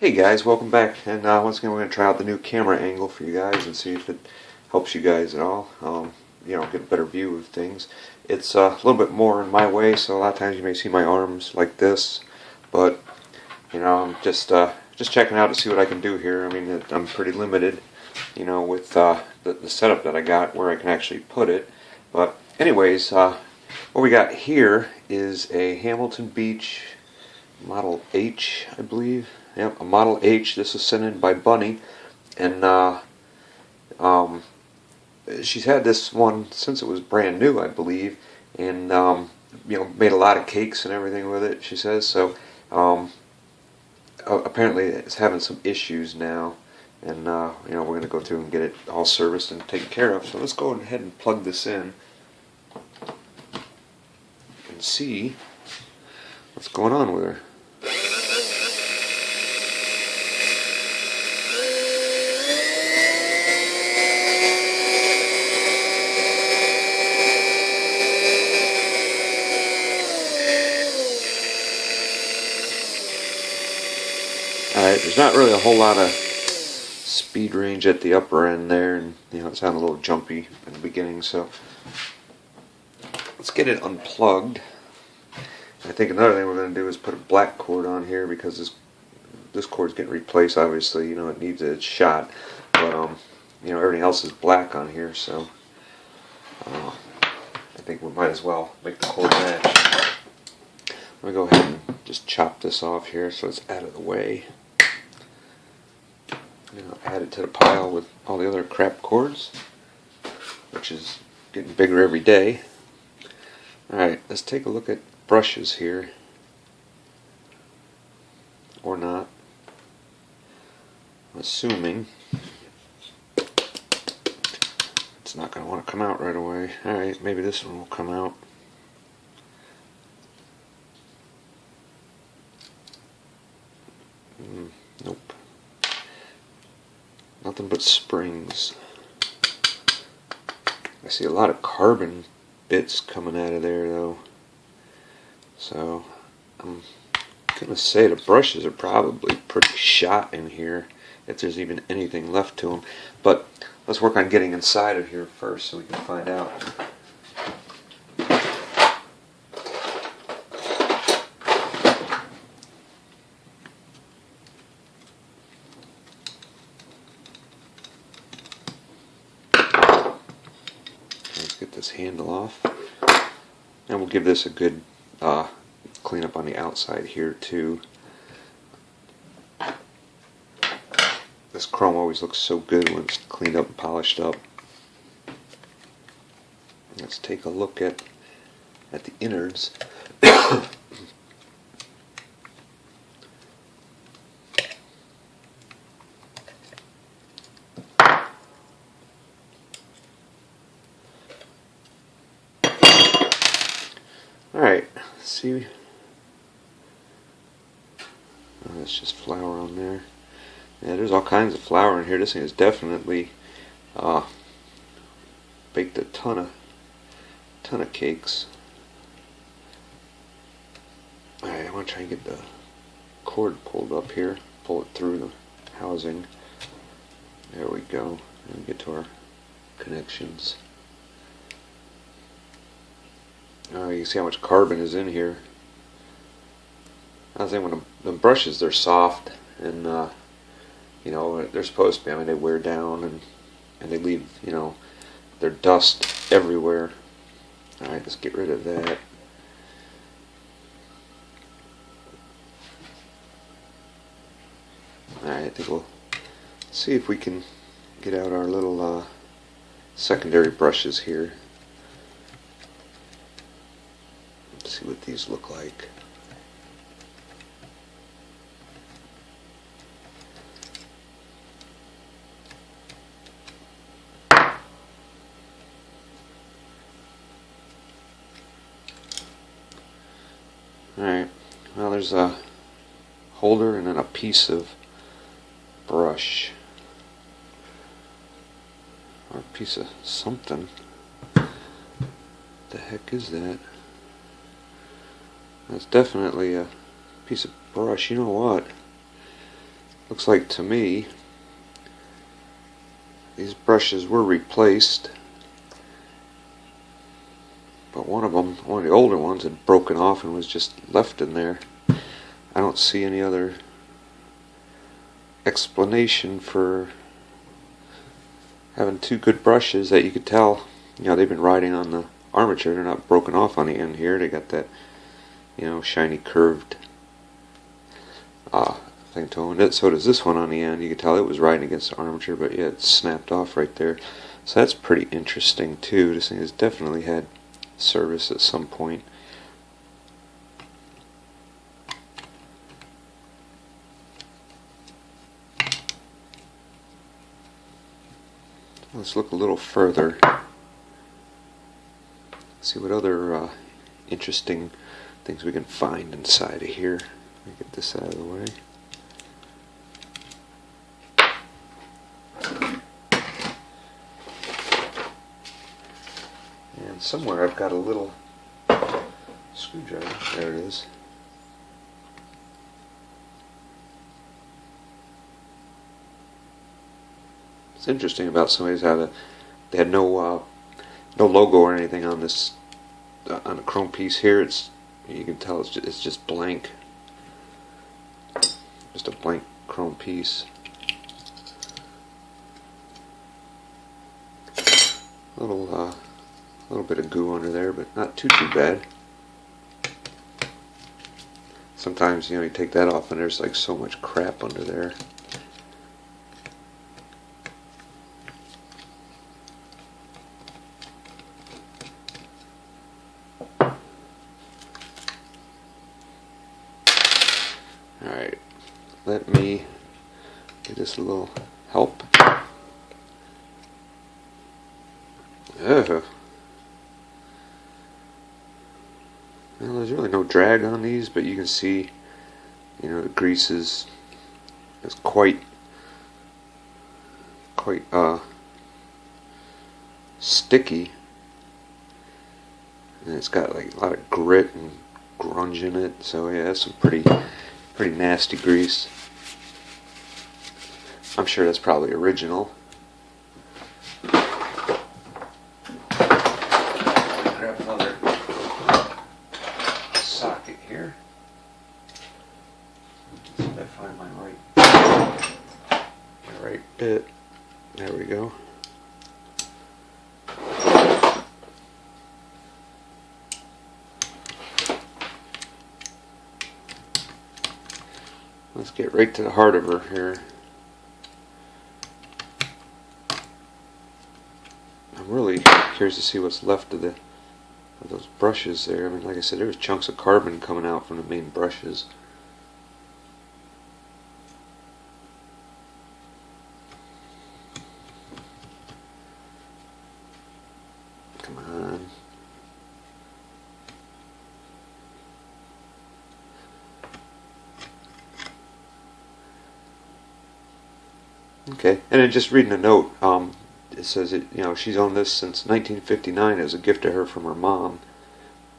Hey guys, welcome back, and once again we're going to try out the new camera angle for you guys and see if it helps you guys at all, get a better view of things. It's a little bit more in my way, so a lot of times you may see my arms like this, but I'm just checking out to see what I can do here. I mean, I'm pretty limited, with the setup that I got where I can actually put it, but anyways, what we got here is a Hamilton Beach Model H, I believe. Yep, a Model H. This was sent in by Bunny, and she's had this one since it was brand new, I believe, and made a lot of cakes and everything with it. She says so. Apparently, it's having some issues now, and we're going to go through and get it all serviced and taken care of. So let's go ahead and plug this in and see what's going on with her. Alright, there's not really a whole lot of speed range at the upper end there, and it sounded a little jumpy in the beginning, so let's get it unplugged. I think another thing we're going to do is put a black cord on here because this cord's getting replaced. Obviously, it needs a shot, but everything else is black on here, so I think we might as well make the cord match. I'm going to go ahead and just chop this off here so it's out of the way. Add it to the pile with all the other crap cords, which is getting bigger every day. Alright, let's take a look at brushes here. Or not. I'm assuming it's not going to want to come out right away. Alright, maybe this one will come out. Nope. Nothing but springs. I see a lot of carbon bits coming out of there though. So I'm gonna say the brushes are probably pretty shot in here, if there's even anything left to them. But let's work on getting inside of here first so we can find out. Get this handle off, and we'll give this a good clean up on the outside here too. This chrome always looks so good when it's cleaned up and polished up. Let's take a look at the innards. Alright, see, that's just flour on there. Yeah, there's all kinds of flour in here. This thing is definitely baked a ton of cakes. Alright, I want to try and get the cord pulled up here, pull it through the housing. There we go, and get to our connections. You can see how much carbon is in here. I was saying when the brushes, they're soft, and they're supposed to be. I mean, they wear down and they leave their dust everywhere. All right, let's get rid of that. All right, I think we'll see if we can get out our little secondary brushes here. See what these look like. Alright, well, there's a holder and then a piece of brush, or a piece of something. What the heck is that? That's definitely a piece of brush. You know what? looks like to me these brushes were replaced, but one of the older ones had broken off and was just left in there. I don't see any other explanation for having two good brushes that you could tell, you know, they've been riding on the armature. They're not broken off on the end here. They got that, you know, shiny curved thing to it. So does this one on the end. You could tell it was riding against the armature, but yeah, it snapped off right there. So that's pretty interesting too. This thing has definitely had service at some point. Let's look a little further. See what other interesting things we can find inside of here. Let me get this out of the way. And somewhere I've got a little screwdriver. There it is. It's interesting about some of these how they had no logo or anything on this on the chrome piece here. You can tell it's just blank, just a blank chrome piece. A little bit of goo under there, but not too bad. Sometimes, you know, you take that off and there's like so much crap under there. Alright, let me give this a little help. Ugh. Well, there's really no drag on these, but you can see, you know, the grease is quite sticky, and it's got like a lot of grit and grunge in it. So yeah, that's some pretty nasty grease. I'm sure that's probably original. Grab another socket here. See if I find my right bit. There we go. Let's get right to the heart of her here. I'm really curious to see what's left of those brushes there. I mean, like I said, there was chunks of carbon coming out from the main brushes. Come on. Okay, and then just reading a note, it says you know, she's owned this since 1959 as a gift to her from her mom.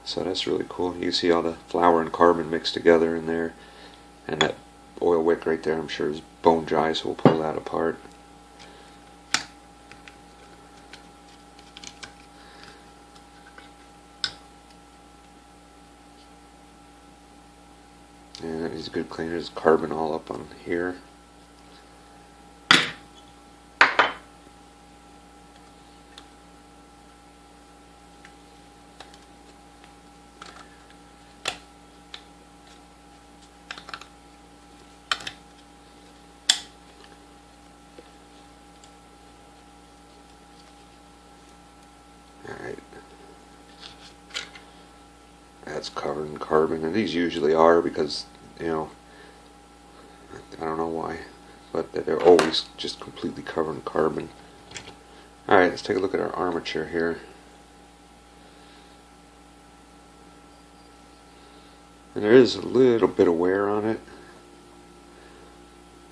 So that's really cool. You can see all the flour and carbon mixed together in there, and that oil wick right there, I'm sure is bone dry, so we'll pull that apart. And that needs a good cleaner. There's carbon all up on here. Alright. That's covered in carbon, and these usually are because, you know, I don't know why, but they're always just completely covered in carbon. Alright, let's take a look at our armature here. And there is a little bit of wear on it.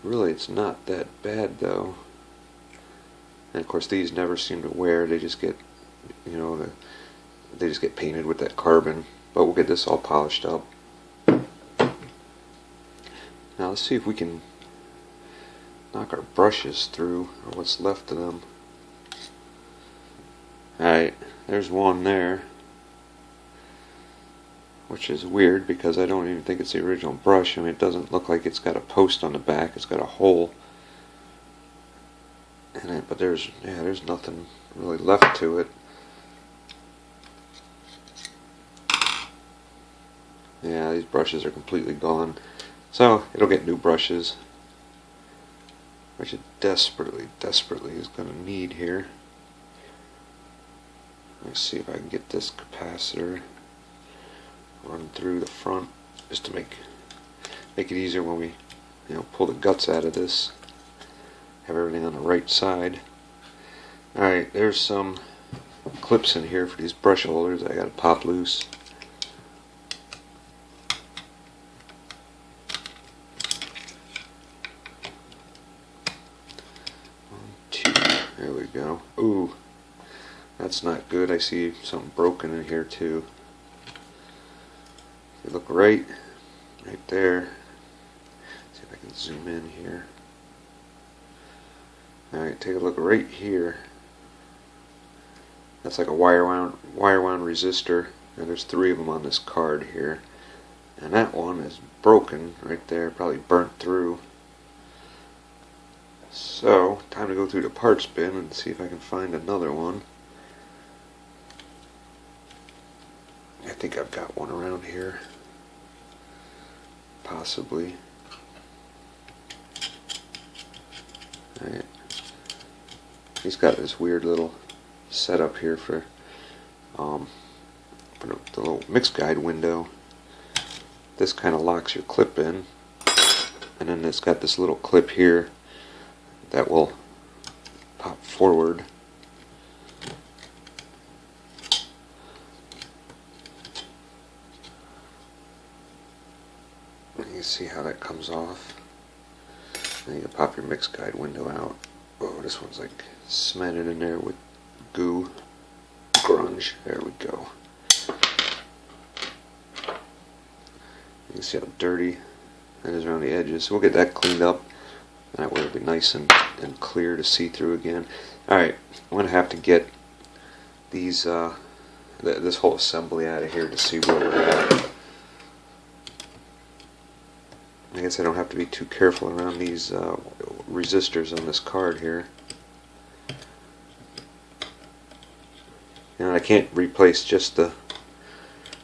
Really, it's not that bad though. And of course, these never seem to wear. They just get, you know, they just get painted with that carbon. But we'll get this all polished up. Now let's see if we can knock our brushes through, or what's left of them. Alright, there's one there, which is weird because I don't even think it's the original brush. I mean, it doesn't look like it's got a post on the back. It's got a hole in it, but there's nothing really left to it. Yeah, these brushes are completely gone. So it'll get new brushes, which it desperately is going to need here. Let's see if I can get this capacitor run through the front, just to make it easier when we pull the guts out of this. Have everything on the right side. Alright, there's some clips in here for these brush holders I gotta pop loose. One, two, there we go. Ooh, that's not good. I see something broken in here too. You look right there. See if I can zoom in here. Alright, take a look right here. That's like a wire wound resistor, and there's 3 of them on this card here. And that one is broken right there, probably burnt through. So, time to go through the parts bin and see if I can find another one. I think I've got one around here. Possibly. Alright. He's got this weird little setup here for the little mix guide window. This kind of locks your clip in, and then it's got this little clip here that will pop forward. You can see how that comes off. And you can pop your mix guide window out. Oh, this one's like cemented in there with goo, grunge. There we go. You can see how dirty that is around the edges. So we'll get that cleaned up. That way it'll be nice and clear to see through again. Alright, I'm going to have to get these this whole assembly out of here to see where we're at. I guess I don't have to be too careful around these resistors on this card here. And I can't replace just the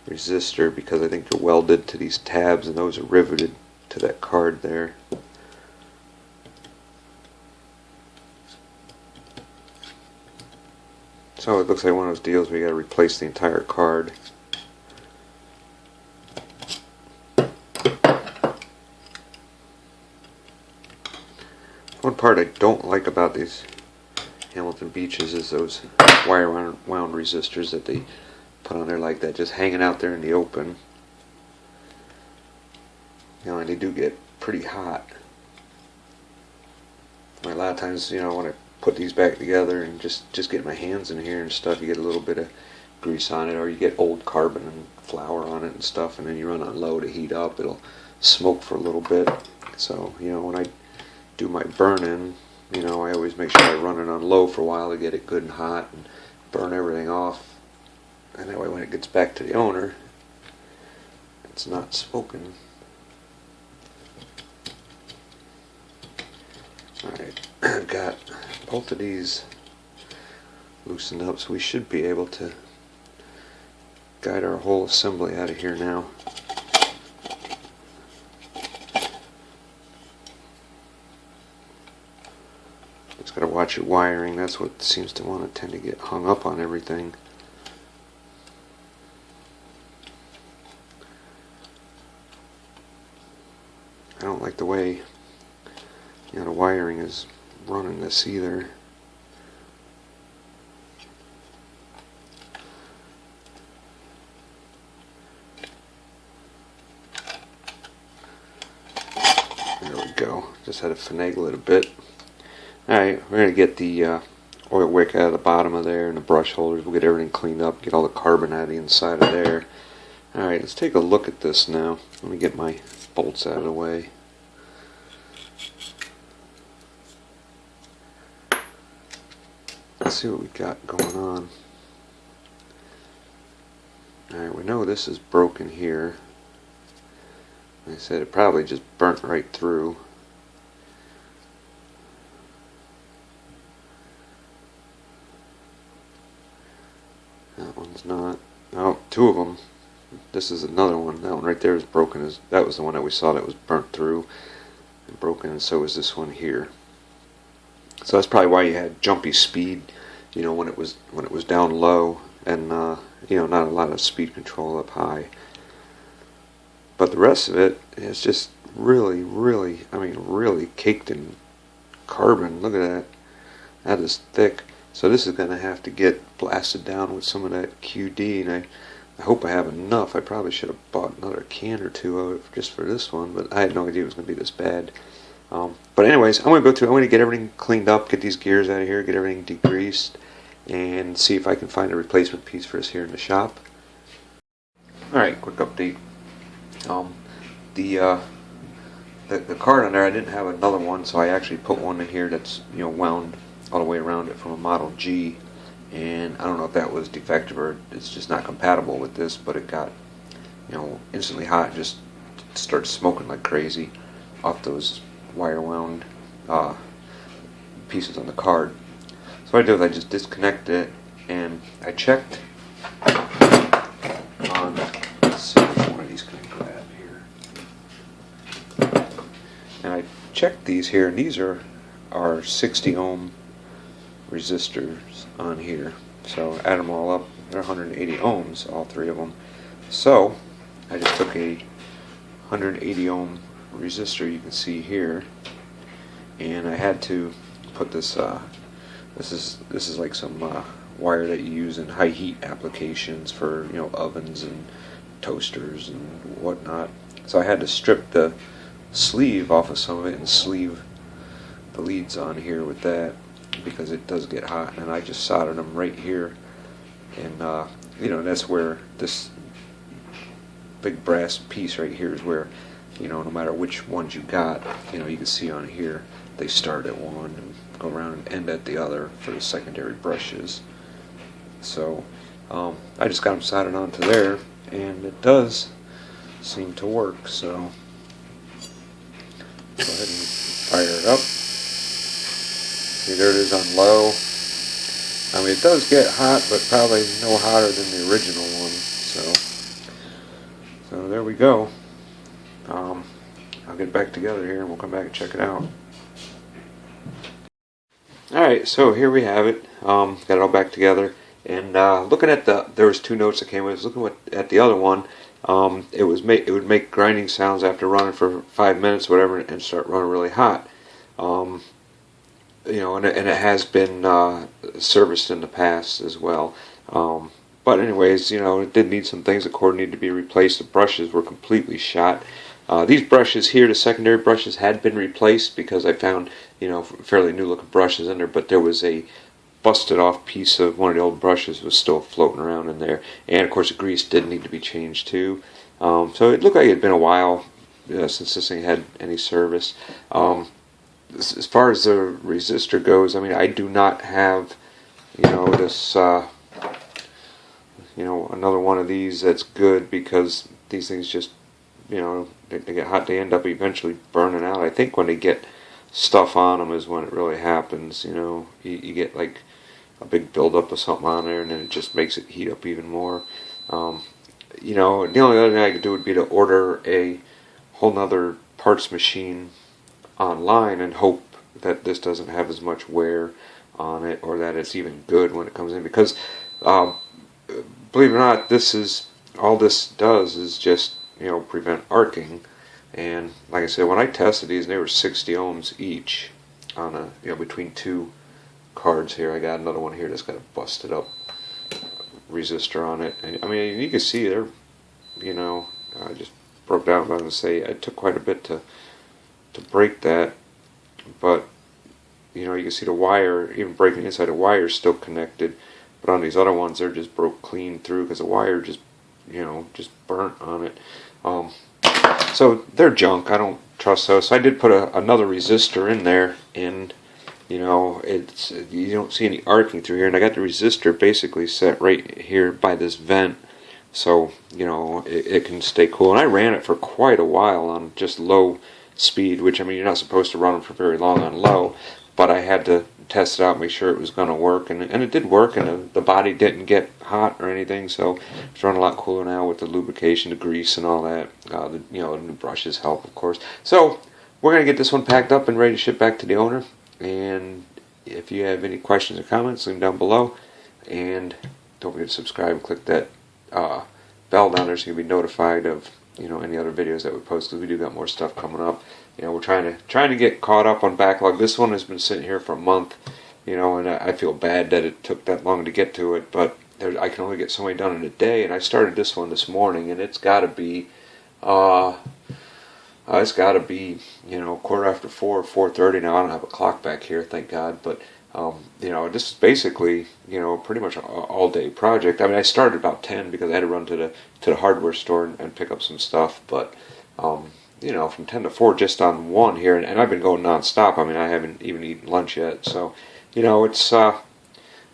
resistor because I think they're welded to these tabs, and those are riveted to that card there. So it looks like one of those deals where you got to replace the entire card. One part I don't like about these Hamilton Beaches is those wire wound resistors that they put on there like that, just hanging out there in the open. And they do get pretty hot. A lot of times, when I put these back together and just get my hands in here and stuff, you get a little bit of grease on it, or you get old carbon and flour on it and stuff, and then you run on low to heat up. It'll smoke for a little bit. So, when I do my burn-in, I always make sure I run it on low for a while to get it good and hot and burn everything off. And that way when it gets back to the owner, it's not smoking. Alright, I've got both of these loosened up, so we should be able to guide our whole assembly out of here now. Just gotta watch your wiring. That's what seems to want to tend to get hung up on everything. I don't like the way the wiring is running this either. There we go. Just had to finagle it a bit. Alright, we're going to get the oil wick out of the bottom of there and the brush holders. We'll get everything cleaned up, get all the carbon out of the inside of there. Alright, let's take a look at this now. Let me get my bolts out of the way. let's see what we got going on. Alright, we know this is broken here. Like I said, it probably just burnt right through. That one's not. Oh, two of them. This is another one. That one right there is broken. That was the one that we saw that was burnt through and broken, and so is this one here. So that's probably why you had jumpy speed, you know, when it was down low, and you know, not a lot of speed control up high. But the rest of it is just really, I mean, really caked in carbon. Look at that. That is thick. So this is going to have to get blasted down with some of that QD, and I hope I have enough. I probably should have bought another can or two of it just for this one, but I had no idea it was going to be this bad. But anyways, I'm going to get everything cleaned up, get these gears out of here, get everything degreased, and see if I can find a replacement piece for us here in the shop. Alright, quick update. The card on there, I didn't have another one, so I actually put one in here that's, you know, wound all the way around it from a Model G, and I don't know if that was defective or it's just not compatible with this, but it got, you know, instantly hot, just started smoking like crazy off those wire wound pieces on the card. So what I did was I just disconnected it, and I checked on, let's see if one of these can grab here, and I checked these here, and these are 60 ohm resistors on here. So add them all up, they're 180 ohms, all three of them. So I just took a 180 ohm resistor, you can see here, and I had to put this this is like some wire that you use in high heat applications for, you know, ovens and toasters and whatnot. So I had to strip the sleeve off of some of it and sleeve the leads on here with that, because it does get hot, and I just soldered them right here, and you know, that's where this big brass piece right here is where, you know, no matter which ones you got, you know, you can see on here they start at one and go around and end at the other for the secondary brushes. So I just got them soldered onto there, and it does seem to work. So go ahead and fire it up. See, there it is on low. I mean, it does get hot, but probably no hotter than the original one. So there we go. I'll get back together here and we'll come back and check it out. Alright, so here we have it. Got it all back together. And looking at there was two notes that came with it. Looking at the other one, it would make grinding sounds after running for 5 minutes, whatever, and start running really hot. You know, and it has been serviced in the past as well. But anyways, you know, it did need some things. The cord needed to be replaced. The brushes were completely shot. These brushes here, the secondary brushes, had been replaced because I found, you know, fairly new looking brushes in there, but there was a busted off piece of one of the old brushes was still floating around in there, and of course the grease did need to be changed too. So it looked like it had been a while since this thing had any service. As far as the resistor goes, I mean, I do not have, you know, this you know, another one of these that's good, because these things just, you know, they get hot, they end up eventually burning out. I think when they get stuff on them is when it really happens. You know, you get like a big buildup of something on there, and then it just makes it heat up even more. You know, the only other thing I could do would be to order a whole nother parts machine online and hope that this doesn't have as much wear on it, or that it's even good when it comes in, because believe it or not, all this does is just, you know, prevent arcing. And like I said, when I tested these, they were 60 ohms each on a, you know, between two cards here. I got another one here that's got a busted up resistor on it. And, I mean, you can see they're, you know, I just broke down. I was going to say it took quite a bit to break that, but you know, you can see the wire, even breaking inside the wire, is still connected. But on these other ones, they're just broke clean through because the wire just, you know, just burnt on it. So they're junk. I don't trust those. So I did put another resistor in there, and you know, you don't see any arcing through here. And I got the resistor basically set right here by this vent, so you know it can stay cool. And I ran it for quite a while on just low speed, which, I mean, you're not supposed to run them for very long on low, but I had to test it out, make sure it was going to work, and it did work, and the body didn't get hot or anything, so it's running a lot cooler now with the lubrication, the grease, and all that. You know, the new brushes help, of course. So we're going to get this one packed up and ready to ship back to the owner. And if you have any questions or comments, leave them down below, and don't forget to subscribe and click that bell down there so you'll be notified of, you know, any other videos that we post, because we do got more stuff coming up. You know, we're trying to get caught up on backlog. This one has been sitting here for a month, you know, and I feel bad that it took that long to get to it, but I can only get so many done in a day. And I started this one this morning, and it's got to be you know, 4:15, 4:30 now. I don't have a clock back here, thank God, but you know, this is basically, you know, pretty much an all-day project. I mean, I started about 10 because I had to run to the hardware store and pick up some stuff, but you know, from 10 to 4 just on one here, and I've been going non-stop. I mean, I haven't even eaten lunch yet, so you know, it's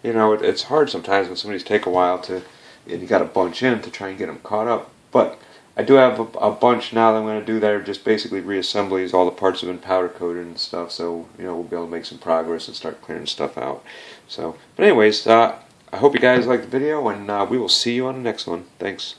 it's hard sometimes when somebody's take a while to, and you got to bunch in to try and get them caught up. But I do have a bunch now that I'm going to do that are just basically reassemblies. All the parts have been powder coated and stuff, so you know, we'll be able to make some progress and start clearing stuff out. So, but anyways, I hope you guys liked the video, and we will see you on the next one. Thanks.